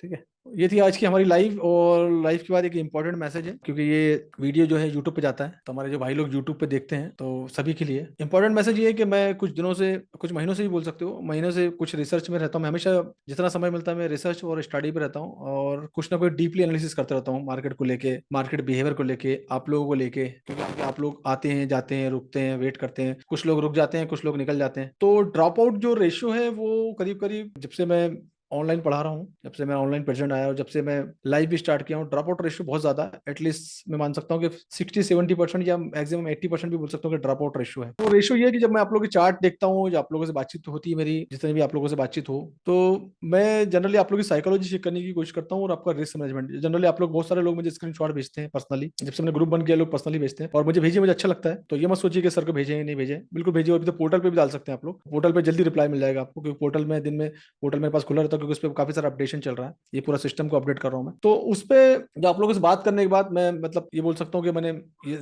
ठीक है, ये थी आज की हमारी लाइव। और लाइव के बाद एक इंपॉर्टेंट मैसेज है, क्योंकि ये वीडियो जो है यूट्यूब पे जाता है, तो हमारे जो भाई लोग यूट्यूब पे देखते हैं तो सभी के लिए इंपॉर्टेंट मैसेज ये है कि मैं कुछ दिनों से, कुछ महीनों से ही बोल सकते हो, महीनों से कुछ रिसर्च में रहता हूँ। मैं हमेशा जितना समय मिलता है मैं रिसर्च और स्टडी पे रहता हूँ, और कुछ ना कोई डीपली एनालिसिस करते रहता हूँ मार्केट को लेके, मार्केट बिहेवियर को लेके, आप लोगों को लेके। क्योंकि आप लोग आते हैं, जाते हैं, रुकते हैं, वेट करते हैं, कुछ लोग रुक जाते हैं, कुछ लोग निकल जाते हैं। तो ड्रॉप आउट जो रेशियो है वो करीब करीब, जब से मैं ऑनलाइन पढ़ा रहा हूँ, जब से मैं ऑनलाइन प्रेजेंट आया और जब से मैं लाइव भी स्टार्ट किया हूँ, ड्रॉप आउट रेशियो बहुत ज्यादा है। एटलीस्ट मैं मान सकता हूँ कि 60-70% या मैक्सिमम 80% भी बोल सकता हूँ कि ड्रॉप आउट रेशियो है। तो रेशियो ये है कि जब मैं आप लोगों की चार्ट देखता हूँ, जब आप लोगों से बातचीत होती है मेरी, जितने भी आप लोगों से बातचीत हो, तो मैं जनरली आप लोगों की साइकोलॉजी चेक करने की कोशिश करता हूँ, और आपका रिस्क मैनेजमेंट। जनरली आप लोग, बहुत सारे लोग मुझे स्क्रीनशॉट भेजते हैं पर्सनली, जब से मैंने ग्रुप बन किया लोग पर्सनली भेजते हैं और मुझे भेजिए, मुझे अच्छा लगता है। तो ये मत सोचिए कि सर को भेजे नहीं भेजे, बिल्कुल भेजिए। और अभी तो पोर्टल पे भी डाल सकते हैं आप लोग, पोर्टल पे जल्दी रिप्लाई मिल जाएगा आपको, क्योंकि पोर्टल में दिन में पोर्टल मेरे पास खुला रहता है, क्योंकि उस पर काफी सारा अपडेशन चल रहा है, ये पूरा सिस्टम को अपडेट कर रहा हूँ मैं। तो उस पर जो आप लोगों से बात करने के बाद मैं मतलब ये बोल सकता हूँ कि मैंने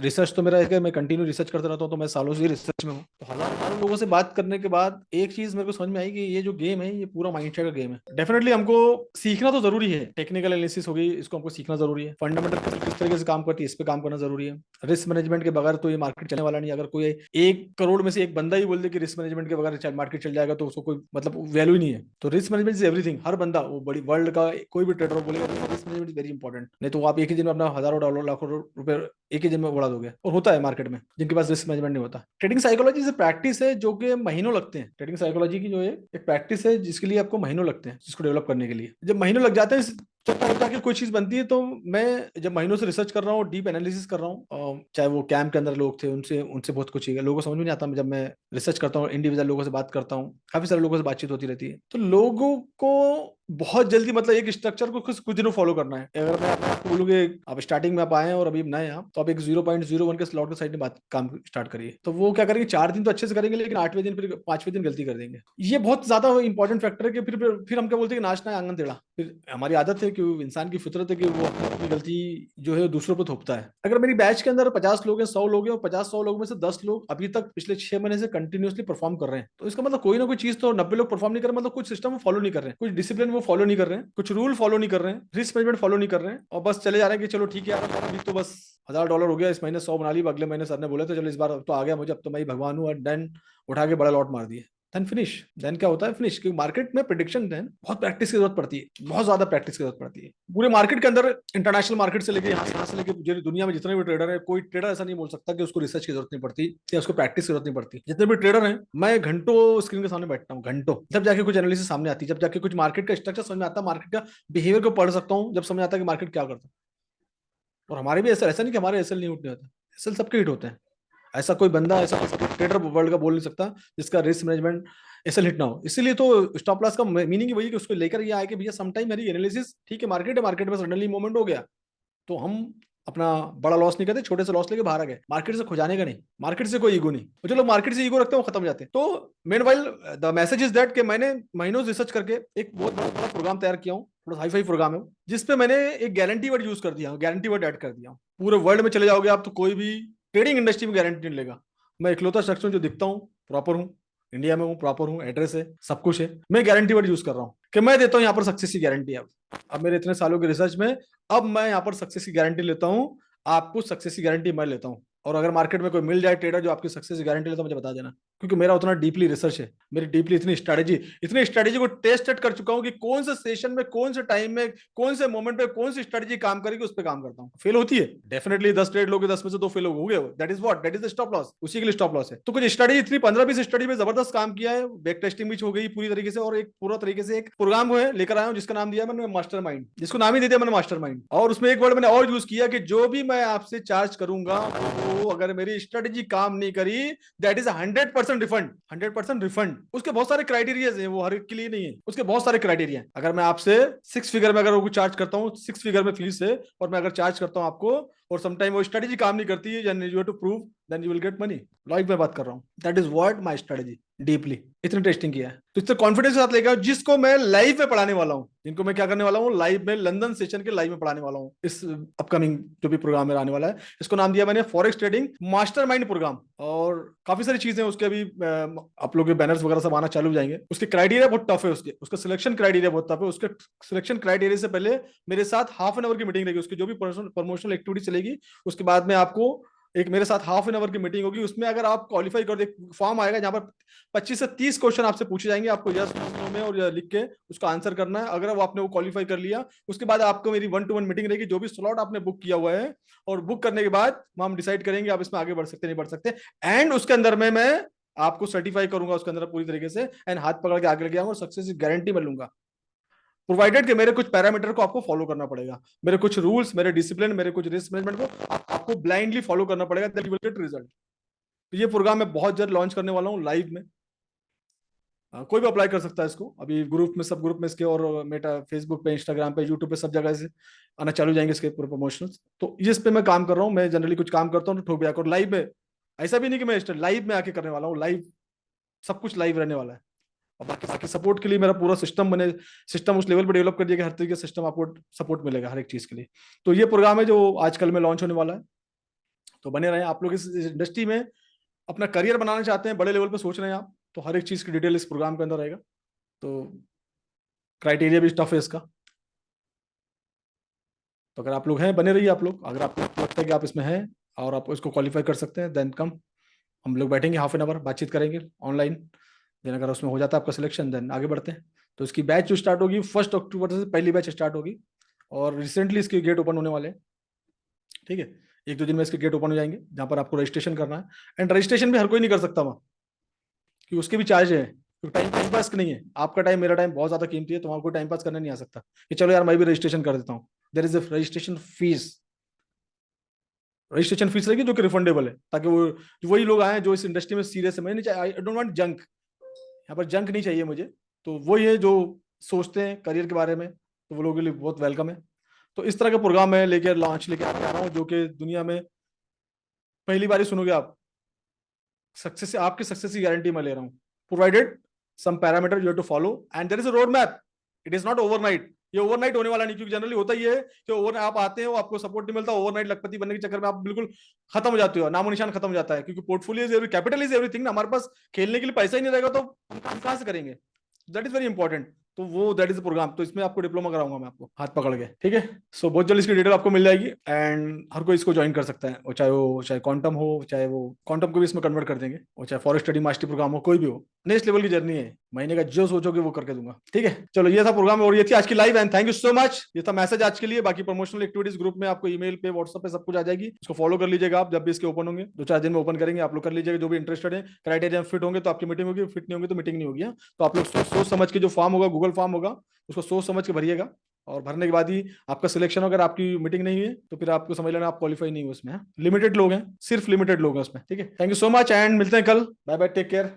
रिसर्च तो मेरा है कि मैं कंटिन्यू रिसर्च करता रहता हूँ, तो मैं सालों से रिसर्च में हूँ। तो हजारों लोगों से बात करने के बाद एक चीज मेरे को समझ में आई कि ये जो गेम है ये पूरा माइंडसेट का गेम है। डेफिनेटली हमको सीखना तो जरूरी है, टेक्निकल एनालिसिस होगी, इसको हमको सीखना जरूरी है। फंडामेंटल किस तरीके से काम करती है इस पे काम करना जरूरी है। रिस्क मैनेजमेंट के बगैर तो ये मार्केट चलने वाला नहीं। अगर कोई 1 करोड़ में से एक बंदा ही बोल दे कि रिस्क मैनेजमेंट के बगैर मार्केट चल जाएगा, तो उसको कोई मतलब वैल्यू ही नहीं है। तो रिस्क मैनेजमेंट इज एवरीथिंग। हर बंदा, वो बड़ी वर्ल्ड का कोई भी ट्रेडर बोलेगा risk management is very important, नहीं तो आप एक ही दिन में अपना हजारों डॉलर लाखों रुपए एक ही दिन में उड़ा दोगे। और होता है मार्केट में जिनके पास रिस्क मैनेजमेंट नहीं होता। ट्रेडिंग साइकोलॉजी से प्रैक्टिस है जो कि महीनों लगते हैं। ट्रेडिंग साइकोलॉजी की जो है एक प्रैक्टिस है जिसके लिए आपको महीनों लगते हैं, जिसको डेवलप करने के लिए। जब महीनों लग जाते हैं तो तब जाके कोई चीज बनती है। तो मैं जब महीनों से रिसर्च कर रहा हूँ, डीप एनालिसिस कर रहा हूँ, चाहे वो कैंप के अंदर लोग थे, उनसे उनसे बहुत कुछ है, लोगों को समझ में नहीं आता। जब मैं रिसर्च करता हूँ, इंडिविजुअल लोगों से बात करता हूँ, काफी सारे लोगों से बातचीत होती रहती है, तो लोगों को बहुत जल्दी मतलब एक स्ट्रक्चर को कुछ कुछ दिनों फॉलो करना है। अगर मैं आपको बोलूँ कि आप स्टार्टिंग में आप आए हैं और अभी नए हैं आप, तो आप एक 0.01 के स्लॉट के साइड में बात काम स्टार्ट करिए। तो वो क्या करेंगे, 4 दिन तो अच्छे से करेंगे, लेकिन 8वें दिन फिर 5वें दिन गलती कर देंगे। ये बहुत ज्यादा इंपॉर्टेंट फैक्टर है कि फिर हम क्या बोलते हैं कि नाचना है आंगन टेढ़ा। फिर हमारी आदत है कि इंसान की फितरत है कि वो अपनी गलती जो है दूसरों पर थोपता है। अगर मेरी बैच के अंदर 50 लोग हैं, 100 लोग हैं, और 50-100 लोगों में से 10 लोग अभी तक पिछले 6 महीने से कंटिन्यूअसली परफॉर्म कर रहे हैं, तो इसका मतलब कोई ना कोई चीज तो 90 लोग परफॉर्म नहीं कर रहे, मतलब कुछ सिस्टम वो फॉलो नहीं कर रहे हैं, कुछ डिसिप्लिन वो फॉलो नहीं कर रहे हैं, कुछ रूल फॉलो नहीं कर रहे हैं, रिस्क मैनेजमेंट फॉलो नहीं कर रहे हैं, और बस चले जा रहे हैं कि चलो ठीक है यार अभी तो बस $1000 हो गया, इस महीने 100 बना ली, अगले महीने सर ने बोले तो चलो इस बार तो आ गया मुझे, अब तो मैं ही भगवान हूँ, और देन उठा के बड़ा लॉट मार दिए, देन फिनिश। देन क्या होता है, फिनिश। क्योंकि मार्केट में प्रिडिक्शन देन बहुत प्रैक्टिस की जरूरत पड़ती है, बहुत ज्यादा प्रैक्टिस की जरूरत पड़ती है। पूरे मार्केट के अंदर, इंटरनेशनल मार्केट से लेके यहाँ से लेके पूरी दुनिया में जितने भी ट्रेडर है, कोई ट्रेडर ऐसा नहीं बोल सकता कि उसको रिसर्च की जरूरत नहीं पड़ती या उसको प्रैक्टिस की जरूरत नहीं पड़ती। जितने भी ट्रेडर हैं, मैं घंटों स्क्रीन के सामने बैठता हूँ, घंटों, जब जाके कुछ एनालिसिस सामने आती है, जब जाके कुछ मार्केट का स्ट्रक्चर समझ में आता है, मार्केट का बिहेवियर को पढ़ सकता हूँ, जब समझ आता है कि मार्केट क्या करता है। और हमारे भी ऐसा नहीं कि हमारे एसएल नहीं उठने होते, एसएल सबके हिट होते हैं। ऐसा कोई बंदा, ऐसा ट्रेडर वर्ल्ड का बोल नहीं सकता जिसका रिस्क मैनेजमेंट ऐसे हिट ना हो। इसीलिए तो स्टॉप लॉस का मीनिंग ही वही कि उसको लेकर ये आए कि भैया सम टाइम मेरी एनालिसिस ठीक है, मार्केट है, मार्केट में सडनली मूवमेंट हो गया, तो हम अपना बड़ा लॉस नहीं करते, छोटे से लॉस लेके बाहर आ गए, मार्केट से खुजाने का नहीं, मार्केट से कोई ईगो नहीं। तो जो लोग मार्केट से ईगो रखते हैं वो खत्म हो जाते हैं। तो main while the message is that कि मैंने महीनों रिसर्च करके एक बहुत बड़ा प्रोग्राम तैयार किया हूँ, थोड़ा हाई फाई प्रोग्राम है, जिसपे मैंने एक गारंटी वर्ड यूज कर दिया, गारंटी वर्ड ऐड कर दिया। पूरे वर्ल्ड में चले जाओगे आप तो कोई भी ट्रेडिंग इंडस्ट्री में गारंटी नहीं लेगा। मैं इकलौता शख्स हूँ जो दिखता हूँ प्रॉपर हूँ, इंडिया में हूँ, प्रॉपर हूँ, एड्रेस है, सब कुछ है, मैं गारंटी वर्ड यूज कर रहा हूँ कि मैं देता हूँ यहाँ पर सक्सेस की गारंटी। अब मेरे इतने सालों के रिसर्च में अब मैं यहाँ पर सक्सेस की गारंटी लेता हूँ, आपको सक्सेस की गारंटी मैं लेता हूँ। और अगर मार्केट में कोई मिल जाए ट्रेडर जो आपकी सक्सेस की गारंटी लेता है, मुझे बता देना, क्योंकि मेरा उतना डीपली रिसर्च है, मेरी डीपली इतनी स्ट्रेटेजी को टेस्ट कर चुका हूँ कि कौन से सेशन में, कौन से टाइम में, कौन से मोमेंट पे कौन सी स्ट्रेटेजी काम करेगी, उस पर काम करता हूँ। फेल होती है डेफिनेटली, 10 ट्रेड लोगे, 10 में से 2 फेल हो गए, that is what, that is the stop loss, उसी के लिए स्टॉप लॉस है। तो कुछ स्ट्रेटेजी इतनी 15-20 स्टडी में जबरदस्त काम किया है, बैक टेस्टिंग भी हो गई पूरी तरीके से, और एक पूरा तरीके से एक प्रोग्राम है लेकर आया हूँ जिसका नाम दिया मैंने मास्टर माइंड, जिसको नाम ही दे दिया मैंने मास्टर माइंड। और उसमें एक वर्ड मैंने और यूज किया कि जो भी मैं आपसे चार्ज करूंगा वो अगर मेरी स्ट्रेटेजी काम नहीं करी, दैट इज 100% रिफंड, 100% रिफंड। उसके बहुत सारे क्राइटेरिया हैं, वो हर एक के लिए नहीं है, उसके बहुत सारे क्राइटेरिया हैं। अगर मैं आपसे 6 फिगर में अगर वो चार्ज करता हूँ, 6 फिगर में फीस है, और मैं अगर चार्ज करता हूँ आपको, और समटाइम वो स्ट्रेटेजी काम नहीं करती है, you have to prove, then you will get money. Live में बात कर रहा हूँ, that is what my strategy deeply, इतनी टेस्टिंग किया है। तो इतने कॉन्फिडेंस के साथ लेकर, जिसको मैं लाइव में पढ़ाने वाला हूँ, जिनको मैं क्या करने वाला हूँ, लाइव में लंदन सेशन के लाइव में पढ़ाने वाला हूँ, इस अपकमिंग जो भी प्रोग्राम में आने वाला है। इसको नाम दिया मैंने फॉरेक्स ट्रेडिंग मास्टरमाइंड प्रोग्राम। और काफी सारी चीजें उसके अभी आप लोग के बैनर्स वगैरह सब आना चालू हो जाएंगे। उसके क्राइटेरिया बहुत टफ है, उसका सिलेक्शन क्राइटेरिया बहुत टफ है। उसके सिलेक्शन क्राइटेरिया से पहले मेरे साथ हाफ एन आवर की मीटिंग रहेगी, उसकी जो भी प्रमोशनल एक्टिविटी चलेगी, उसके बाद में आपको एक मेरे साथ हाफ एन आवर की मीटिंग होगी। उसमें अगर आप क्वालिफाई कर दे, फॉर्म आएगा जहां पर 25 से 30 क्वेश्चन आपसे पूछे जाएंगे, आपको यस नो में और लिख के उसका आंसर करना है। अगर वो आपने वो क्वालिफाई कर लिया, उसके बाद आपको मेरी 1-to-1 मीटिंग रहेगी, जो भी स्लॉट आपने बुक किया हुआ है, और बुक करने के बाद हम डिसाइड करेंगे आप इसमें आगे बढ़ सकते नहीं बढ़ सकते। एंड उसके अंदर में मैं आपको सर्टिफाई करूंगा उसके अंदर पूरी तरीके से, एंड हाथ पकड़ के आगे लेके आऊंगा, सक्सेस की गारंटी मैं लूंगा, प्रोवाइडेड कि मेरे कुछ पैरामीटर को आपको फॉलो करना पड़ेगा, मेरे कुछ रूल्स, मेरे डिसिप्लिन, मेरे कुछ रिस्क मैनेजमेंट को आपको ब्लाइंडली फॉलो करना पड़ेगा, then you will get result. तो ये प्रोग्राम मैं बहुत जल्द लॉन्च करने वाला हूँ लाइव में। कोई भी अप्लाई कर सकता है इसको, अभी ग्रुप में, सब ग्रुप में इसके, और मेटा फेसबुक पे, इंस्टाग्राम पे, यूट्यूब पे, सब जगह से आना चालू जाएंगे इसके पूरे प्रमोशनल। तो इस पे मैं काम कर रहा हूँ, मैं जनरली कुछ काम करता हूँ तो ठोक भी आकर लाइव में, ऐसा भी नहीं कि मैं लाइव में आके करने वाला हूँ, लाइव सब कुछ लाइव रहने वाला है। और बाकी बाकी सपोर्ट के लिए मेरा पूरा सिस्टम उस लेवल पे डेवलप कर दिया कि हर तरीके से सिस्टम आपको सपोर्ट मिलेगा हर एक चीज के लिए। तो ये प्रोग्राम है जो आजकल में लॉन्च होने वाला है। तो बने रहे आप लोग इस इंडस्ट्री में, अपना करियर बनाना चाहते हैं, बड़े लेवल पे सोच रहे हैं आप, तो हर एक चीज की डिटेल इस प्रोग्राम के अंदर रहेगा। तो क्राइटेरिया भी टफ है इसका। तो अगर आप लोग हैं, बने रहिए आप लोग। अगर आपको लगता है कि आप इसमें हैं और आप इसको क्वालिफाई कर सकते हैं, देन कम, हम लोग बैठेंगे हाफ एन आवर, बातचीत करेंगे ऑनलाइन। देन अगर उसमें हो जाता है आपका सिलेक्शन, देन आगे बढ़ते हैं। तो इसकी बैच जो स्टार्ट होगी 1 अक्टूबर से, पहली बैच स्टार्ट होगी, और रिसेंटली इसके गेट ओपन होने वाले हैं। ठीक है, 1-2 दिन में इसके गेट ओपन हो जाएंगे, जहां पर आपको रजिस्ट्रेशन करना है। एंड रजिस्ट्रेशन भी हर कोई नहीं कर सकता वहाँ, कि उसके भी चार्ज है। तो टाइम टाइम पास नहीं है, आपका टाइम मेरा टाइम बहुत ज्यादा कीमती है, तो वहां कोई टाइम पास करने नहीं आ सकता कि चलो यार मैं भी रजिस्ट्रेशन कर देता हूँ। There is a registration fees, registration fees रहेगी जो कि रिफंडेबल है, ताकि वो वही लोग आए जो इस इंडस्ट्री में सीरियस है। मैं नहीं चाहिए, आई डोंट वांट जंक, यहाँ पर जंक नहीं चाहिए मुझे। तो वही है जो सोचते हैं करियर के बारे में, तो वो लोगों के लिए बहुत वेलकम है। तो इस तरह का प्रोग्राम मैं लेके लॉन्च लेके आ रहा हूँ, जो कि दुनिया में पहली बार ही सुनोगे आप। सक्सेस, आपकी सक्सेस की गारंटी मैं ले रहा हूँ, provided some parameter you have to follow and there is a road map. It is not overnight, ये ओवरनाइट होने वाला नहीं, क्योंकि जनरली होता ये है कि ओवर आप आते हो, आपको सपोर्ट नहीं मिलता, ओवरनाइट लखपति बनने के चक्कर में आप बिल्कुल खत्म हो जाते हो, नामो निशान खत्म हो जाता है। क्योंकि portfolio is every, capital is everything ना, हमारे पास खेलने के लिए पैसा ही नहीं रहेगा तो हम काम कहां से करेंगे। That is very important. तो वो दैट इज प्रोग्राम, तो इसमें आपको डिप्लोमा कराऊंगा मैं आपको हाथ पकड़ के, ठीक है। सो बहुत जल्द इसकी डिटेल आपको मिल जाएगी एंड हर कोई इसको ज्वाइन कर सकता है, और चाहे क्वांटम हो, चाहे वो क्वांटम को भी इसमें कन्वर्ट कर देंगे, और चाहे फॉरेस्ट स्टडी मास्टरी प्रोग्राम हो, कोई भी हो। नेक्स्ट लेवल की जर्नी है, महीने का जो सोचोगे वो करके दूंगा, ठीक है। चलो ये था प्रोग्राम और ये थी आज की live and thank you so much. ये था मैसेज आज के लिए। बाकी प्रमोशनल एक्टिविटीज ग्रुप में आपको ईमेल पे, व्हाट्सएप पे सब कुछ आ जाएगी, उसको फॉलो कर लीजिएगा आप। जब भी इसके ओपन होंगे 2-4 दिन में ओपन करेंगे, आप लोग कर लीजिएगा। जो भी इंटरेस्टेड है, क्राइटेरिया फिट होंगे तो आपकी मीटिंग होगी, फिट नहीं होंगे तो मीटिंग नहीं होगी। तो आप लोग सोच समझ के, जो फॉर्म होगा गूगल फॉर्म होगा, उसको सोच समझ के भरिएगा, और भरने के बाद ही आपका सिलेक्शन, अगर आपकी मीटिंग नहीं है तो फिर आपको समझ लेना आप क्वालिफाई नहीं हो उसमें। लिमिटेड लोग हैं, सिर्फ लिमिटेड लोग हैं उसमें, ठीक है। Thank you so much and मिलते हैं कल। Bye bye, take care.